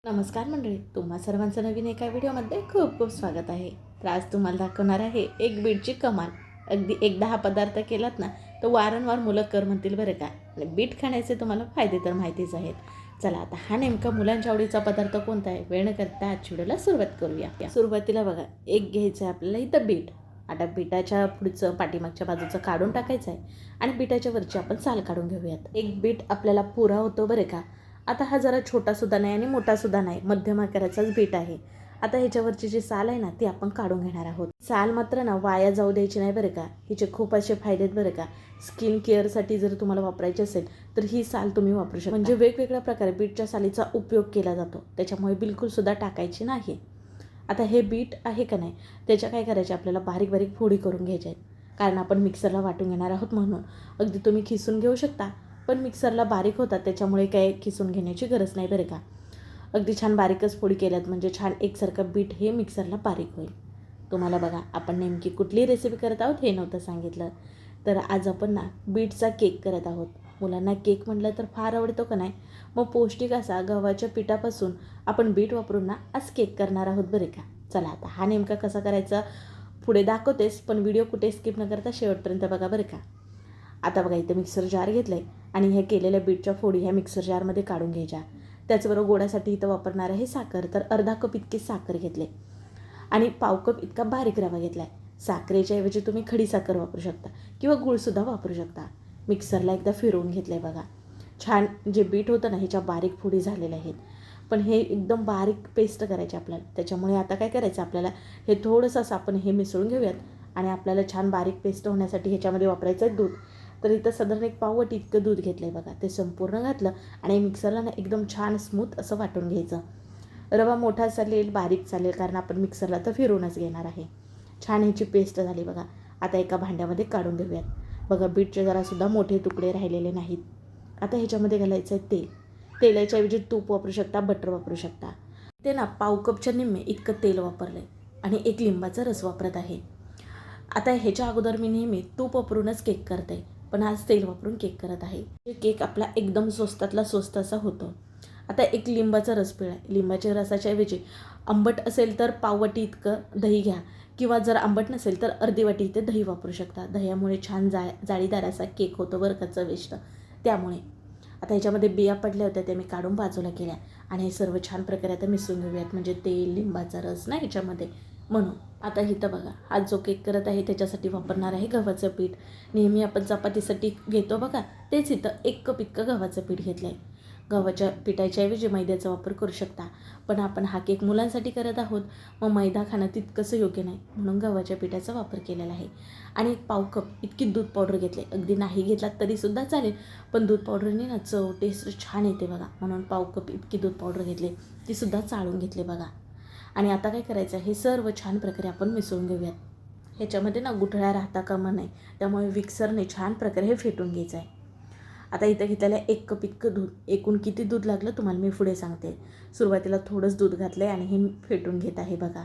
नमस्कार मंडळी, तुम्हा सर्वांचं नवीन एका व्हिडिओमध्ये खूप खूप स्वागत आहे. तर आज तुम्हाला दाखवणार आहे एक बीटची कमाल. अगदी एकदा हा पदार्थ केलात ना तर वारंवार मुलं कर म्हणतील बरं का. आणि बीट खाण्याचे तुम्हाला फायदे तर माहितीच आहेत. चला आता हा नेमका मुलांच्या आवडीचा पदार्थ कोणता आहे वेळ न करता आज व्हिडिओला सुरुवात करूया. सुरुवातीला बघा एक घ्यायचं आहे आपल्याला इथं बीट. आता बीटाच्या पुढचं पाठीमागच्या बाजूचं काढून टाकायचं आहे आणि बीटाच्या वरची आपण साल काढून घेऊयात. एक बीट आपल्याला पुरा होतो बरं का. आता हा जरा छोटासुद्धा नाही आणि मोठासुद्धा नाही, मध्यम आकाराचाच बीट आहे. आता ह्याच्यावरची जी साल आहे ना ती आपण काढून घेणार आहोत. साल मात्र ना वाया जाऊ द्यायची नाही बरं का. हिचे खूप असे फायदे आहेत बरं का. स्किन केअरसाठी जर तुम्हाला वापरायची असेल तर ही साल तुम्ही वापरू शकता. म्हणजे वेगवेगळ्या प्रकारे बीटच्या सालीचा उपयोग केला जातो, त्याच्यामुळे बिलकुलसुद्धा टाकायची नाही. आता हे बीट आहे का नाही त्याच्या काय करायचे आपल्याला बारीक बारीक फोडी करून घ्यायच्या आहेत, कारण आपण मिक्सरला वाटून घेणार आहोत म्हणून. अगदी तुम्ही खिसून घेऊ शकता, पण मिक्सरला बारीक होतात त्याच्यामुळे काय खिसून घेण्याची गरज नाही बरं का. अगदी छान बारीकच फोडी केल्यात म्हणजे छान एकसारखं बीट हे मिक्सरला बारीक होईल. तुम्हाला बघा आपण नेमकी कुठली रेसिपी करत आहोत हे नव्हतं सांगितलं. तर आज आपण ना बीटचा केक करत आहोत. मुलांना केक म्हटलं तर फार आवडतो का नाही. मग पौष्टिक असा गव्हाच्या पिठापासून आपण बीट वापरून ना आज केक करणार आहोत बरं का. चला आता हा नेमका कसा करायचा पुढे दाखवतेस, पण व्हिडिओ कुठे स्किप न करता शेवटपर्यंत बघा बरं का. आता बघा इथं मिक्सर जार घेतलं आहे आणि हे केलेल्या बीटच्या फोडी ह्या मिक्सर जारमध्ये काढून घ्यायच्या. त्याचबरोबर गोडासाठी इथं वापरणार आहे साखर. तर अर्धा कप इतकी साखर घेतले आणि पाव कप इतका बारीक रवा घेतला आहे. साखरेच्या ऐवजी तुम्ही खडी साखर वापरू शकता किंवा गूळसुद्धा वापरू शकता. मिक्सरला एकदा फिरवून घेतलं आहे बघा. छान जे बीट होतं ना ह्याच्या बारीक फोडी झालेल्या आहेत, पण हे एकदम बारीक पेस्ट करायचे आपल्याला. त्याच्यामुळे आता काय करायचं आपल्याला हे थोडंसं असं आपण हे मिसळून घेऊयात आणि आपल्याला छान बारीक पेस्ट होण्यासाठी ह्याच्यामध्ये वापरायचं आहे दूध. तर इथं साधारण एक पावट इतकं दूध घेतलं आहे बघा. ते संपूर्ण घातलं आणि मिक्सरला ना एकदम छान स्मूथ असं वाटून घ्यायचं. रवा मोठा चालेल बारीक चालेल, कारण आपण मिक्सरला तर फिरवूनच घेणार आहे. छान ह्याची पेस्ट झाली बघा. आता एका भांड्यामध्ये काढून घेऊयात. बघा बीटचे जरासुद्धा मोठे तुकडे राहिलेले नाहीत. आता ह्याच्यामध्ये घालायचं आहे तेल. तेलाच्या ऐवजी तूप वापरू शकता, बटर वापरू शकता. ते ना पाव कपच्या निम्मे इतकं तेल वापरलं आहे आणि एक लिंबाचा रस वापरत आहे. आता ह्याच्या अगोदर मी नेहमी तूप वापरूनच केक करते, पण आज तेल वापरून केक करत आहे. हे केक आपला एकदम स्वस्तातला स्वस्त असा होतो. आता एक लिंबाचा रस पिळा. लिंबाच्या रसाच्या ऐवजी आंबट असेल तर पाववाटी इतकं दही घ्या किंवा जर आंबट नसेल तर अर्धी वाटी इथे दही वापरू शकता. दह्यामुळे छान जाळीदार असा केक होतो बरं का, चविष्ट. त्यामुळे आता ह्याच्यामध्ये बिया पडल्या होत्या त्या मी काढून बाजूला केल्या आणि हे सर्व छान प्रकारे आता मिसळून घेऊयात. म्हणजे तेल लिंबाचा रस ना ह्याच्यामध्ये, म्हणून. आता इथं बघा हा जो केक करत आहे त्याच्यासाठी वापरणार आहे गव्हाचं पीठ. नेहमी आपण चपातीसाठी घेतो बघा, तेच इथं 1 कप इतकं गव्हाचं पीठ घेतलं आहे. गव्हाच्या पिठाच्या ऐवजी मैद्याचा वापर करू शकता, पण आपण हा केक मुलांसाठी करत आहोत, मग मैदा खाणं तितकंसं योग्य नाही, म्हणून गव्हाच्या पिठाचा वापर केलेला आहे. आणि 1 पाव कप इतकी दूध पावडर घेतले. अगदी नाही घेतलात तरीसुद्धा चालेल, पण दूध पावडरने ना चव टेस्ट छान येते बघा, म्हणून पाव कप इतकी दूध पावडर घेतली. तीसुद्धा चाळून घेतले बघा. आणि आता काय करायचं हे सर्व छान प्रकारे आपण मिसळून घेऊयात. ह्याच्यामध्ये ना गुठळ्या राहता कामा नाही, त्यामुळे मिक्सरने छान प्रकारे हे फेटून घ्यायचं आहे. आता इथं घेतलेलं 1 कप इतकं दूध. एकूण किती दूध लागलं तुम्हाला मी पुढे सांगते. सुरुवातीला थोडंच दूध घातलं आहे आणि हे फेटून घेत आहे बघा.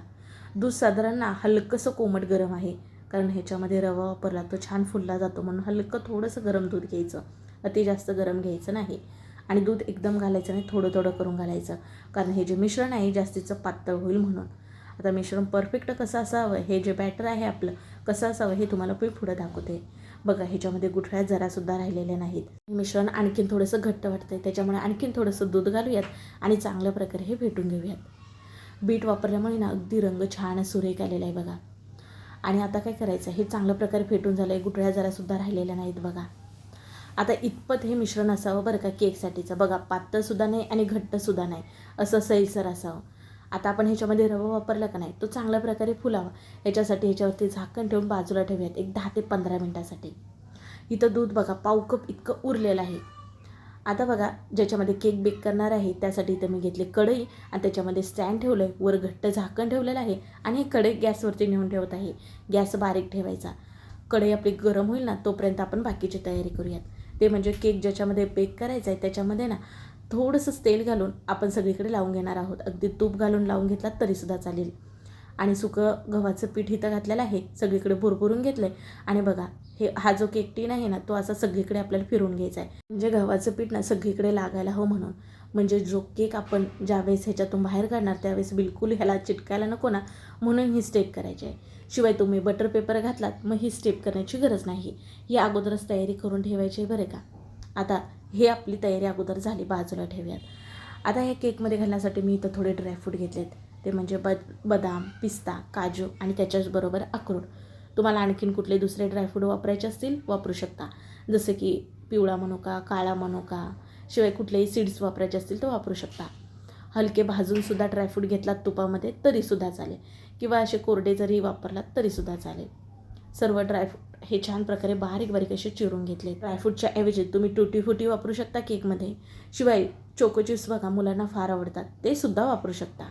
दूध साधारण ना हलकंसं कोमट गरम आहे, कारण ह्याच्यामध्ये रवा वापरला तो छान फुलला जातो, म्हणून हलकं थोडंसं गरम दूध घ्यायचं, अति जास्त गरम घ्यायचं नाही. आणि दूध एकदम घालायचं नाही, थोडं थोडं करून घालायचं, कारण हे जे मिश्रण आहे जास्तीचं पातळ होईल म्हणून. आता मिश्रण परफेक्ट कसं असावं, हे जे बॅटर आहे आपलं कसं असावं हे तुम्हाला पुढे दाखवते. बघा ह्याच्यामध्ये गुठळ्या जरासुद्धा राहिलेल्या नाहीत. मिश्रण आणखीन थोडंसं घट्ट वाटतं आहे, त्याच्यामुळे आणखीन थोडंसं दूध घालूयात आणि चांगल्या प्रकारे हे फेटून घेऊयात. बीट वापरल्यामुळे ना अगदी रंग छान सुरेख आलेला आहे बघा. आणि आता काय करायचं हे चांगल्या प्रकारे फेटून झालं आहे, गुठळ्या जरासुद्धा राहिलेल्या नाहीत बघा. आता इतपत हे मिश्रण असावं बरं का केकसाठीचं. बघा पातळसुद्धा नाही आणि घट्टसुद्धा नाही, असं सैलसर असावं. आता आपण ह्याच्यामध्ये रवा वापरला का नाही तो चांगल्या प्रकारे फुलावा, ह्याच्यासाठी ह्याच्यावरती झाकण ठेवून बाजूला ठेवूयात एक 10 ते 15 मिनटासाठी. इथं दूध बघा पाव कप इतकं उरलेलं आहे. आता बघा ज्याच्यामध्ये केक बेक करणार आहे त्यासाठी इथं मी घेतले कढई आणि त्याच्यामध्ये स्टँड ठेवलं आहे, वर घट्ट झाकण ठेवलेलं आहे आणि हे कढई गॅसवरती नेऊन ठेवत आहे. गॅस बारीक ठेवायचा. कढई आपली गरम होईल ना तोपर्यंत आपण बाकीची तयारी करूयात. ते म्हणजे केक ज्याच्यामध्ये बेक करायचा आहे त्याच्यामध्ये ना थोडंसं तेल घालून आपण सगळीकडे लावून घेणार आहोत. अगदी तूप घालून लावून घेतलात तरीसुद्धा चालेल. आणि सुकं गव्हाचं पीठ इथं घातलेलं आहे, सगळीकडे भुरभुरून घेतलं आहे. आणि बघा हा जो केक टीन आहे ना तो असा सगळीकडे आपल्याला फिरून घ्यायचा आहे, म्हणजे गव्हाचं पीठ ना सगळीकडे लागायला हवं म्हणून. म्हणजे जो केक आपण ज्यावेळेस ह्याच्यातून बाहेर काढणार त्यावेळेस बिलकुल ह्याला चिटकायला नको ना, म्हणून ही स्टेप करायची आहे. शिवाय तुम्ही बटर पेपर घातलात मग ही स्टेप करण्याची गरज नाही. ही अगोदरच तयारी करून ठेवायची आहे बरं का. आता हे आपली तयारी अगोदर झाली, बाजूला ठेवूयात. आता हे केकमध्ये घालण्यासाठी मी इथं थोडे ड्रायफ्रूट घेतलेत. ते म्हणजे बदाम, पिस्ता, काजू आणि त्याच्याचबरोबर अक्रोड. तुम्हाला आणखीन कुठले दुसरे ड्रायफ्रूट वापरायचे असतील वापरू शकता, जसे की पिवळा मनुका, काळा मनुका, शिवाय कुठलेही सीड्स वापरायचे असतील तर वापरू शकता. हलके भाजूनसुद्धा ड्रायफ्रूट घेतलात तुपामध्ये तरीसुद्धा चालेल, किंवा असे कोरडे जरी वापरलात तरीसुद्धा चालेल. सर्व ड्रायफ्रूट हे छान प्रकारे बारीक बारीक असे चिरून घेतले. ड्रायफ्रूटच्या ऐवजी तुम्ही टुटी फुटी वापरू शकता केकमध्ये. शिवाय चोको चिप्स बघा मुलांना फार आवडतात, ते सुद्धा वापरू शकता.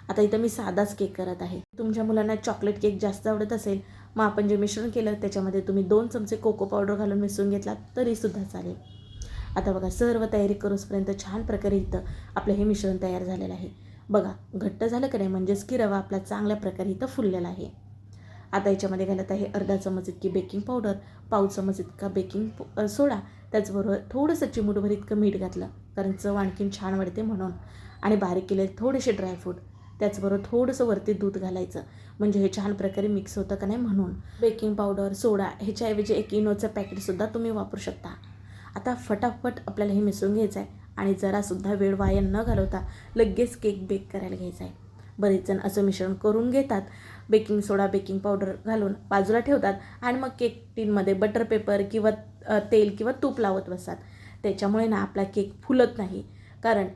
आता इथं मी साधाच केक करत आहे. तुमच्या मुलांना चॉकलेट केक जास्त आवडत असेल, मग आपण जे मिश्रण केलं त्याच्यामध्ये तुम्ही 2 चमचे कोको पावडर घालून मिसळून घेतलात तरीसुद्धा चालेल. आता बघा सर्व तयारी करूसपर्यंत छान प्रकारे इथं आपलं हे मिश्रण तयार झालेलं आहे. बघा घट्ट झालं का नाही, म्हणजेच की रवा आपला चांगल्या प्रकारे इथं फुललेला आहे. आता याच्यामध्ये घालत आहे अर्धा चमच इतकी बेकिंग पावडर, पाव चमच इतका बेकिंग सोडा, त्याचबरोबर थोडंसं चिमूटभर इतकं मीठ घातलं कारण चव आणखीन छान वाढते म्हणून, आणि बारीक केलेले थोडेसे ड्रायफ्रूट, त्याचबरोबर थोडंसं वरती दूध घालायचं म्हणजे हे छान प्रकारे मिक्स होतं का नाही म्हणून. बेकिंग पावडर, सोडा ह्याच्याऐवजी एक इनोचं पॅकेटसुद्धा तुम्ही वापरू शकता. आता फटाफट आपल्याला हे मिसळून घ्यायचं आहे आणि जरासुद्धा वेळ वाया न घालवता लगेच केक बेक करायला घ्यायचा आहे. बरेच जण असं मिश्रण करून घेतात, बेकिंग सोडा, बेकिंग पावडर घालून बाजूला ठेवतात आणि मग केक टीनमध्ये बटर पेपर किंवा तेल किंवा तूप लावत बसतात. त्याच्यामुळे ना आपला केक फुलत नाही, कारण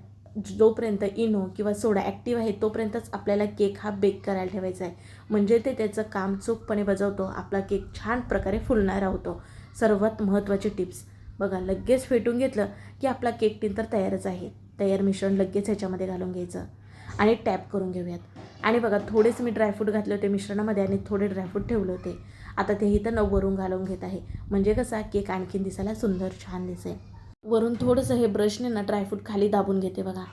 जोपर्यंत इनो किंवा सोडा ॲक्टिव्ह आहे तोपर्यंतच आपल्याला केक हा बेक करायला ठेवायचा आहे. म्हणजे ते त्याचं काम चोखपणे बजावतो, आपला केक छान प्रकारे फुलणारा होतो. सर्वात महत्त्वाची टिप्स बघा, लगेच फेटून घेतलं की आपला केक टीन तर तयारच आहे. तयार मिश्रण लगेच ह्याच्यामध्ये घालून घ्यायचं आणि टॅप करून घेऊयात. आणि बघा थोडेच मी ड्रायफ्रूट घातले होते मिश्रणामध्ये आणि थोडे ड्रायफ्रूट ठेवले होते. आता तेही तर वरून घालून घेत आहे, म्हणजे कसा केक आणखीन दिसायला सुंदर छान दिसेल. वरून थोडंसं हे ब्रशने ना ड्रायफ्रूट खाली दाबून घेते बघा,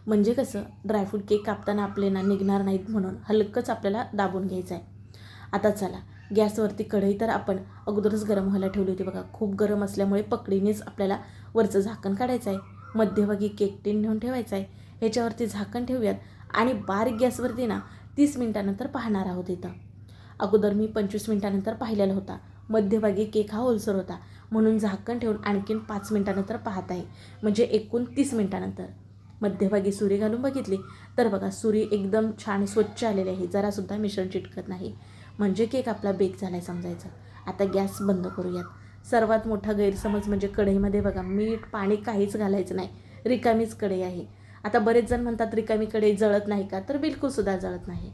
म्हणजे कसं ड्रायफ्रूट केक कापताना आपले ना निघणार नाहीत म्हणून हलकंच आपल्याला दाबून घ्यायचं आहे. आता चला गॅसवरती कढई तर आपण अगोदरच गरम व्हायला ठेवली होती बघा. खूप गरम असल्यामुळे पकडीनेच आपल्याला वरचं झाकण काढायचं आहे. मध्यभागी केक टीन नेऊन ठेवायचं आहे. ह्याच्यावरती झाकण ठेवूयात आणि बारीक गॅसवरती ना 30 मिनिटानंतर पाहणार आहोत. इथं अगोदर मी 25 मिनिटानंतर पाहिलेला होता. मध्यभागी केक हा ओलसर होता म्हणून झाकण ठेवून आणखीन 5 मिनिटानंतर पाहत आहे, म्हणजे एकूण 30 मिनिटानंतर. मध्यभागी सुरी घालून बघितली तर बघा सुरी एकदम छान स्वच्छ आलेली आहे, जरासुद्धा मिश्रण चिटकत नाही, म्हणजे केक आपला बेक झाला आहे समजायचं. आता गॅस बंद करूयात. सर्वात मोठा गैरसमज म्हणजे कढईमध्ये बघा मीठ पाणी काहीच घालायचं नाही, रिकामीच कढई आहे. आता बरेच जण म्हणतात रिकामी कढई जळत नाही का, तर बिलकुलसुद्धा जळत नाही.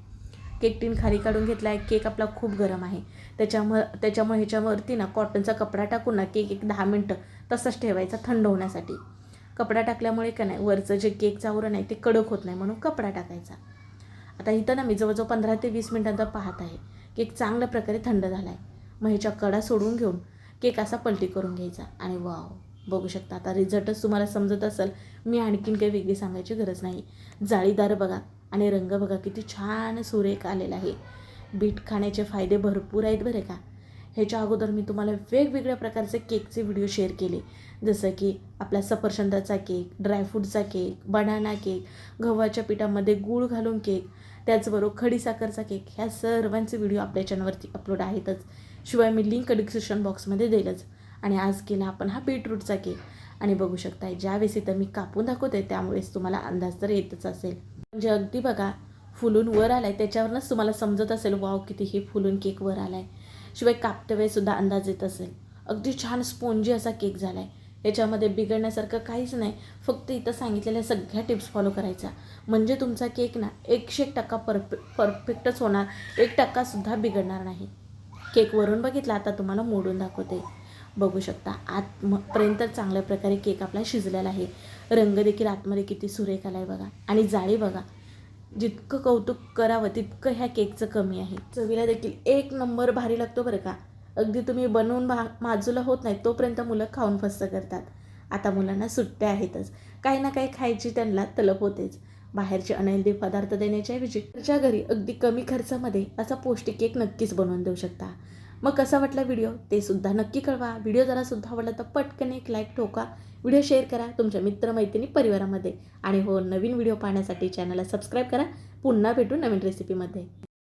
केक टीन खाली काढून घेतला आहे. केक आपला खूप गरम आहे, त्याच्यामुळे ह्याच्यावरती ना कॉटनचा कपडा टाकून ना केक एक 10 मिनटं तसंच ठेवायचा थंड होण्यासाठी. कपडा टाकल्यामुळे का नाही वरचं जे केकचं आवरण आहे ते कडक होत नाही म्हणून कपडा टाकायचा. आता इथं ना मी जवळजवळ 15 ते 20 मिनिटांचा पाहत आहे. केक चांगल्या प्रकारे थंड झाला आहे. मग ह्याच्या कडा सोडून घेऊन केक असा पलटी करून घ्यायचा आणि वाव बघू शकता. आता रिझल्टच तुम्हाला समजत असेल, मी आणखीन काही वेगळी सांगायची गरज नाही. जाळीदार बघा आणि रंग बघा किती छान सुरेख आलेला आहे. बीट खाण्याचे फायदे भरपूर आहेत बरं का. ह्याच्या अगोदर मी तुम्हाला वेगवेगळ्या प्रकारचे केकचे व्हिडिओ शेअर केले, जसं की आपला सफरचंदाचा केक, ड्रायफ्रूटचा केक, बनाना केक, गव्हाच्या पिठामध्ये गूळ घालून केक, त्याचबरोबर खडीसाखरचा केक. ह्या सर्वांचे व्हिडिओ आपल्या चॅनलवरती अपलोड आहेतच. शिवाय मी लिंक डिस्क्रिप्शन बॉक्समध्ये देईलच. आणि आज केला आपण हा बीटरूटचा केक. आणि बघू शकताय ज्यावेळेस इथं मी कापून दाखवते त्यामुळेच तुम्हाला अंदाज तर येतच असेल. म्हणजे अगदी बघा फुलून वर आला आहे, त्याच्यावरूनच तुम्हाला समजत असेल वाव किती हे फुलून केक वर आला आहे. शिवाय कापते वेळेसुद्धा अंदाज येत असेल. अगदी छान स्पोंजी असा केक झाला आहे. याच्यामध्ये बिघडण्यासारखं काहीच नाही, फक्त इथं सांगितलेल्या सगळ्या टिप्स फॉलो करायच्या, म्हणजे तुमचा केक ना 100% परफेक्टच होणार, 1%सुद्धा बिघडणार नाही. केक वरून बघितला, आता तुम्हाला मोडून दाखवते. बघू शकता आतपर्यंत चांगल्या प्रकारे केक आपला शिजलेला आहे. रंग देखील आतमध्ये किती सुरेख आला आहे बघा. आणि जाळी बघा, जितकं कौतुक करावं तितकं ह्या केकचं कमी आहे. चवीला देखील एक नंबर भारी लागतो बरं का. अगदी तुम्ही बनवून बाजूला होत नाही तोपर्यंत मुलं खाऊन फस्त करतात. आता मुलांना सुट्ट्या आहेतच, काही ना काही खायची त्यांना तलप होतेच. बाहेरचे अनहेल्दी पदार्थ देण्याच्या ऐवजी घरच्या घरी अगदी कमी खर्चामध्ये असा पौष्टिक केक नक्कीच बनवून देऊ शकता. मग कसा वाटला व्हिडिओ ते सुद्धा नक्की कळवा. व्हिडिओ जरासुद्धा आवडला तर पटकन एक लाईक ठोका. व्हिडिओ शेअर करा तुमच्या मित्रमैत्रिणी परिवारामध्ये. आणि हो, नवीन व्हिडिओ पाहण्यासाठी चॅनलला सबस्क्राईब करा. पुन्हा भेटू नवीन रेसिपीमध्ये.